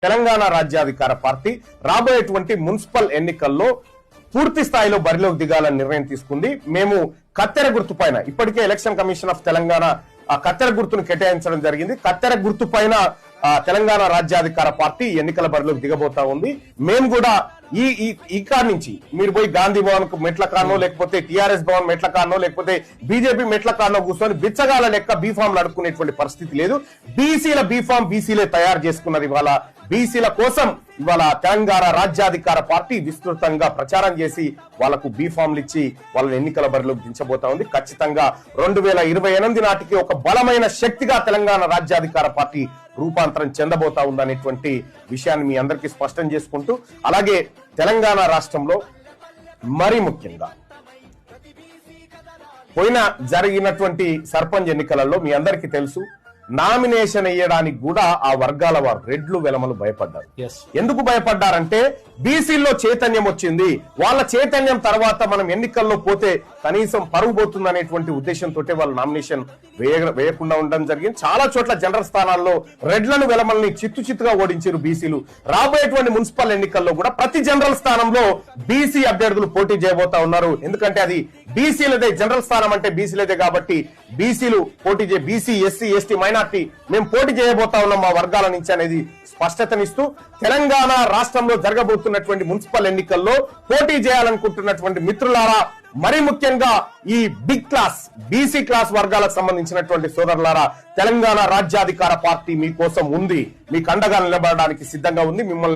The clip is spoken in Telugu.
తెలంగాణ రాజ్యాధికార పార్టీ రాబోయేటువంటి మున్సిపల్ ఎన్నికల్లో పూర్తి స్థాయిలో బరిలోకి దిగాలని నిర్ణయం తీసుకుంది. మేము కత్తెర గుర్తు పైన ఇప్పటికే ఎలక్షన్ కమిషన్ ఆఫ్ తెలంగాణ ఆ కత్తెర గుర్తును కేటాయించడం జరిగింది. కత్తెర గుర్తు పైన తెలంగాణ రాజ్యాధికార పార్టీ ఎన్నికల బరిలోకి దిగబోతా ఉంది. మేము కూడా ఈ కార్ నుంచి మీరు పోయి గాంధీ భవన్ కు మెట్ల కారణం, లేకపోతే టిఆర్ఎస్ భవన్ మెట్ల కారణం, లేకపోతే బీజేపీ మెట్ల కారణం కూర్చొని బిచ్చగాల లెక్క బీఫామ్లు అడుక్కునేటువంటి పరిస్థితి లేదు. బీసీల బీఫామ్ బీసీలే తయారు చేసుకున్నది. ఇవాళ బీసీల కోసం ఇవాళ తెలంగాణ రాజ్యాధికార పార్టీ విస్తృతంగా ప్రచారం చేసి వాళ్లకు బీఫామ్లు ఇచ్చి వాళ్ళని ఎన్నికల బరిలోకి దించబోతా ఉంది. ఖచ్చితంగా 2028 నాటికి ఒక బలమైన శక్తిగా తెలంగాణ రాజ్యాధికార పార్టీ రూపాంతరం చెందబోతా ఉందనేటువంటి విషయాన్ని మీ అందరికీ స్పష్టం చేసుకుంటూ, అలాగే తెలంగాణ రాష్ట్రంలో మరి ముఖ్యంగా పోయిన జరిగినటువంటి సర్పంచ్ ఎన్నికలలో మీ అందరికీ తెలుసు, నామినేషన్ వేయడానికి కూడా ఆ వర్గాల వారు రెడ్లు వెలమలు భయపడ్డారు. ఎందుకు భయపడ్డారంటే బీసీల్లో చైతన్యం వచ్చింది. వాళ్ళ చైతన్యం తర్వాత మనం ఎన్నికల్లో పోతే కనీసం పరుగు పోతుంది అనేటువంటి ఉద్దేశంతో వాళ్ళు నామినేషన్ వేయకుండా ఉండడం జరిగింది. చాలా చోట్ల జనరల్ స్థానాల్లో రెడ్లను వెలమల్ని చిత్తుగా ఓడించారు బీసీలు. రాబోయేటువంటి మున్సిపల్ ఎన్నికల్లో కూడా ప్రతి జనరల్ స్థానంలో బీసీ అభ్యర్థులు పోటీ చేయబోతా ఉన్నారు. ఎందుకంటే అది బీసీలదే, జనరల్ స్థానం అంటే బీసీలదే కాబట్టి బీసీలు పోటీ బీసీ ఎస్సీ ఎస్టీ మైనార్టీ మేము పోటీ చేయబోతా ఉన్నాం మా వర్గాల నుంచి అనేది స్పష్టతనిస్తూ, తెలంగాణ రాష్ట్రంలో జరగబోతున్నటువంటి మున్సిపల్ ఎన్నికల్లో పోటీ చేయాలనుకుంటున్నటువంటి మిత్రులారా, మరి ముఖ్యంగా ఈ బిగ్ క్లాస్ బీసీ క్లాస్ వర్గాలకు సంబంధించినటువంటి సోదరులారా, తెలంగాణ రాజ్యాధికార పార్టీ మీకోసం ఉంది. మీకు అండగా నిలబడడానికి సిద్ధంగా ఉంది. మిమ్మల్ని